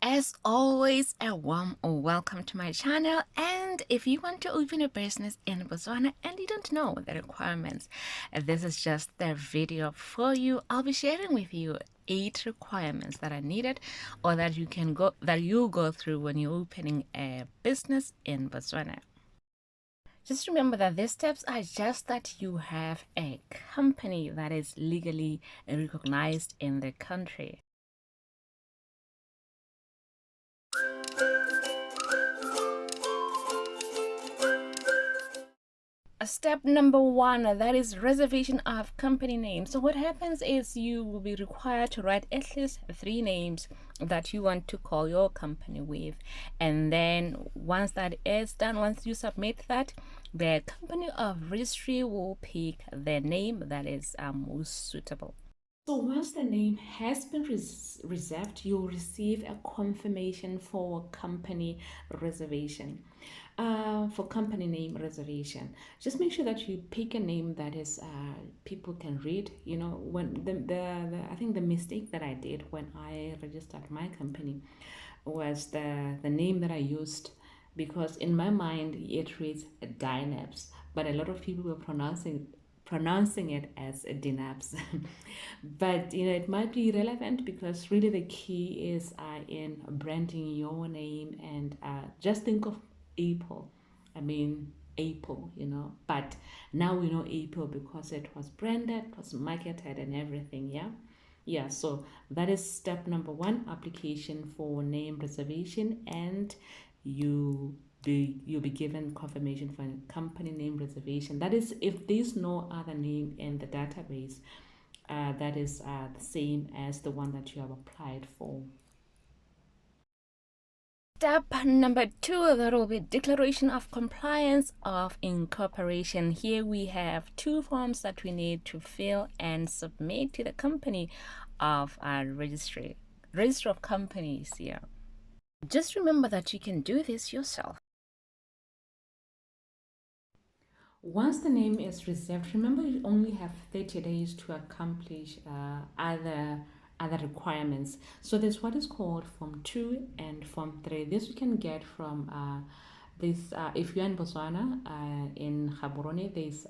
As always, a warm welcome to my channel. And if you want to open a business in Botswana and you don't know the requirements, this is just the video for you. I'll be sharing with you 8 requirements that are needed or that you go through when you're opening a business in Botswana. Just remember that these steps are just that you have a company that is legally recognized in the country. Step number 1, that is reservation of company name. So what happens is you will be required to write at least 3 names that you want to call your company with, and then once that is done, once you submit that, the company of registry will pick the name that is most suitable. So once the name has been reserved, you'll receive a confirmation for company reservation. For company name reservation, just make sure that you pick a name that is people can read. You know, when the I think the mistake that I did when I registered my company was the name that I used, because in my mind it reads Dynabs, but a lot of people were pronouncing it as a Dynabs. But you know, it might be relevant because really the key is in branding your name, and just think of Apple. I mean, Apple, you know, but now we know Apple because it was branded, it was marketed and everything. Yeah, so that is step number 1, application for name reservation, and you'll be given confirmation for company name reservation. That is if there's no other name in the database that is the same as the one that you have applied for. Step number 2, that will be declaration of compliance of incorporation. Here we have 2 forms that we need to fill and submit to the company of our register of companies here. Just remember that you can do this yourself. Once the name is reserved, remember you only have 30 days to accomplish other requirements. So there's what is called Form 2 and Form 3. This you can get from this if you're in Botswana, in Gaborone, there's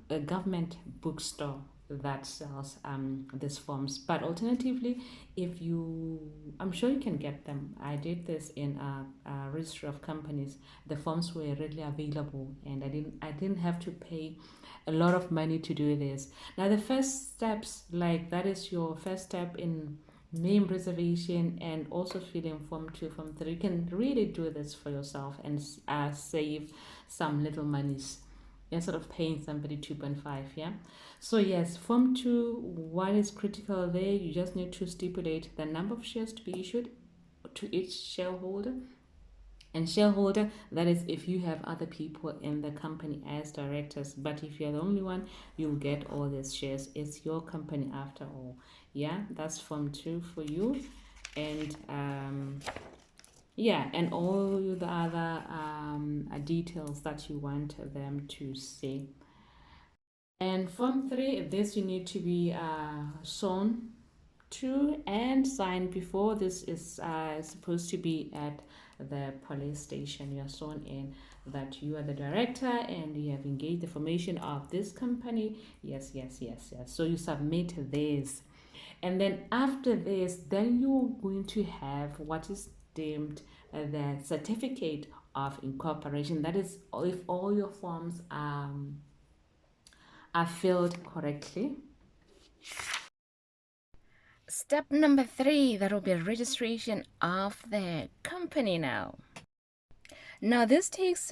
the government bookstore that sells these forms. But alternatively, if you, I'm sure you can get them. I did this in a registry of companies. The forms were readily available, and I didn't have to pay a lot of money to do this. Now the first steps, like that is your first step in name reservation and also filling Form 2, Form 3. You can really do this for yourself and save some little monies instead of paying somebody 2.5. Yeah, so yes, Form 2, what is critical there, you just need to stipulate the number of shares to be issued to each shareholder. And shareholder, that is if you have other people in the company as directors, but if you're the only one, you'll get all these shares. It's your company after all. Yeah, that's Form 2 for you. And yeah, and all the other details that you want them to say. And Form 3, this you need to be shown to and signed before. This is supposed to be at the police station. You are sworn in that you are the director and you have engaged the formation of this company. Yes. So you submit this, and then after this, then you're going to have what is deemed the certificate of incorporation. That is if all your forms are filled correctly. Step number 3, that will be registration of the company now. Now this takes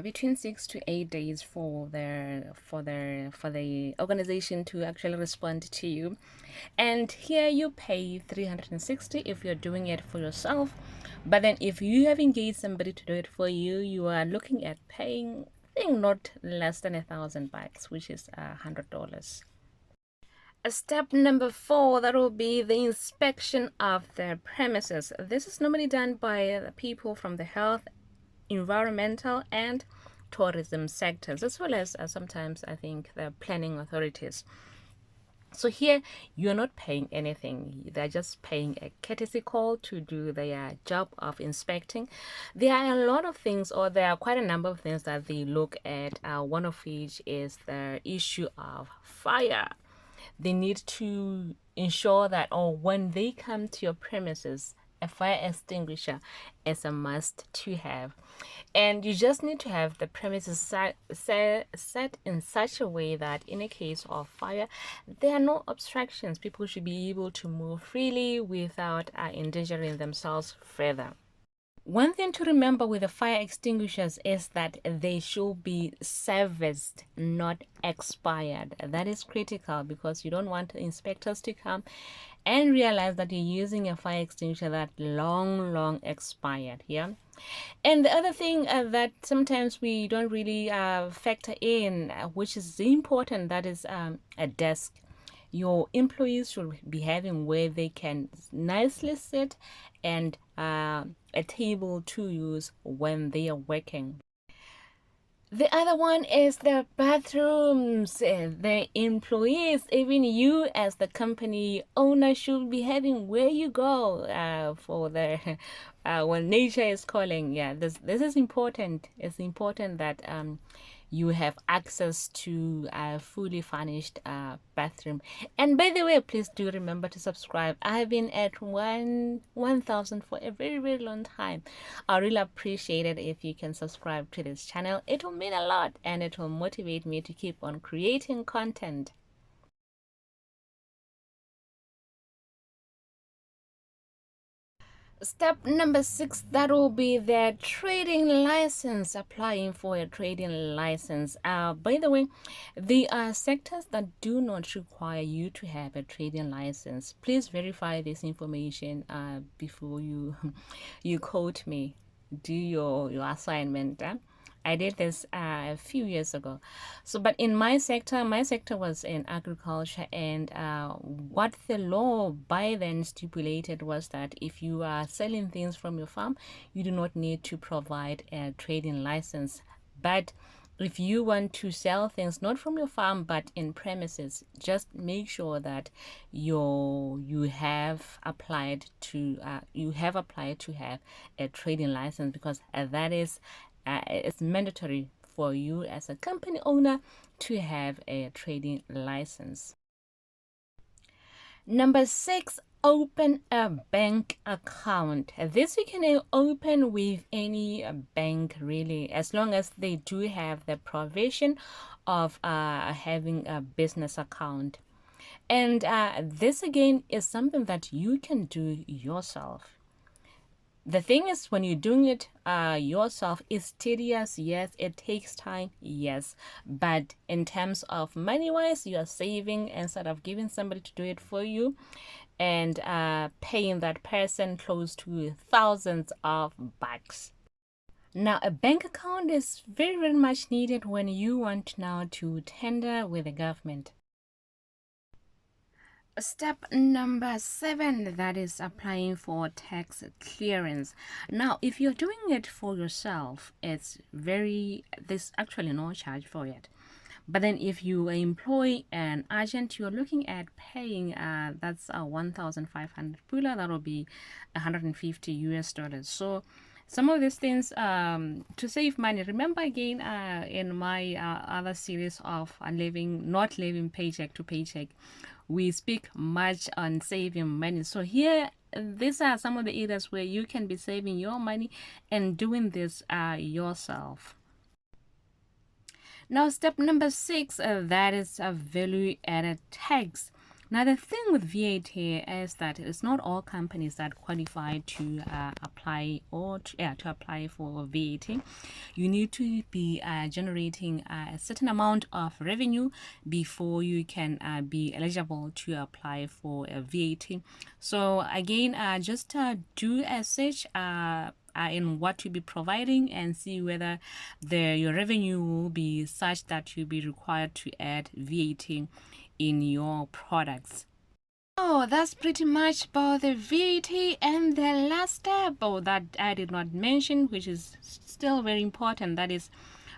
between 6 to 8 days for the organization to actually respond to you, and here you pay 360 if you're doing it for yourself. But then if you have engaged somebody to do it for you, you are looking at paying, I think, not less than $1,000, which is $100. Step number 4, that will be the inspection of the premises. This is normally done by the people from the health, environmental and tourism sectors, as well as sometimes I think the planning authorities. So here you're not paying anything. They're just paying a courtesy call to do their job of inspecting. There are a lot of things, or there are quite a number of things that they look at, one of which is the issue of fire. They need to ensure that, or when they come to your premises, a fire extinguisher is a must to have. And you just need to have the premises set in such a way that in a case of fire, there are no obstructions. People should be able to move freely without endangering themselves further. One thing to remember with the fire extinguishers is that they should be serviced, not expired. That is critical because you don't want inspectors to come and realize that you're using a fire extinguisher that long expired. Yeah. And the other thing that sometimes we don't really factor in, which is important, that is a desk. Your employees should be having where they can nicely sit and a table to use when they are working. The other one is the bathrooms. The employees, even you as the company owner, should be having where you go for the when nature is calling. Yeah, this is important. It's important that you have access to a fully furnished bathroom. And by the way, please do remember to subscribe. I've been at 1,000 for a very long time. I really appreciate it if you can subscribe to this channel. It will mean a lot and it will motivate me to keep on creating content. Step number 6, that will be the trading license, applying for a trading license. By the way, there are sectors that do not require you to have a trading license. Please verify this information before you you quote me. Do your assignment. I did this a few years ago. So, but in my sector was in agriculture, and what the law by then stipulated was that if you are selling things from your farm, you do not need to provide a trading license. But if you want to sell things not from your farm but in premises, just make sure that you have applied to have a trading license, because that is it's mandatory for you as a company owner to have a trading license. Number 6, open a bank account. This you can open with any bank really, as long as they do have the provision of having a business account. And this again is something that you can do yourself. The thing is, when you're doing it yourself, it's tedious, yes. It takes time, yes. But in terms of money-wise, you are saving instead of giving somebody to do it for you and paying that person close to thousands of bucks. Now, a bank account is very much needed when you want now to tender with the government. Step number 7, that is applying for tax clearance. Now, if you're doing it for yourself, there's actually no charge for it. But then if you employ an agent, you're looking at paying that's 1,500 pula, that will be 150 US dollars. So some of these things to save money. Remember again, in my other series of not living paycheck to paycheck, we speak much on saving money. So here, these are some of the areas where you can be saving your money and doing this yourself. Now, step number 6, that is a value-added tax. Now, the thing with VAT is that it's not all companies that qualify to apply to apply for VAT. You need to be generating a certain amount of revenue before you can be eligible to apply for a VAT. So again, just do a search in what you'll be providing and see whether your revenue will be such that you'll be required to add VAT in your products. Oh, that's pretty much about the VAT. And the last step that I did not mention, which is still very important, that is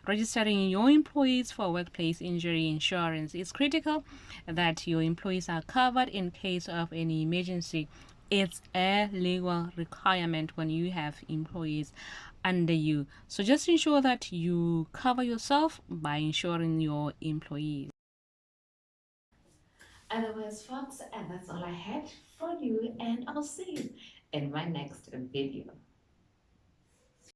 Registering your employees for workplace injury insurance. It's critical that your employees are covered in case of any emergency. It's a legal requirement when you have employees under you. So just ensure that you cover yourself by insuring your employees. Otherwise, folks, and that's all I had for you, and I'll see you in my next video.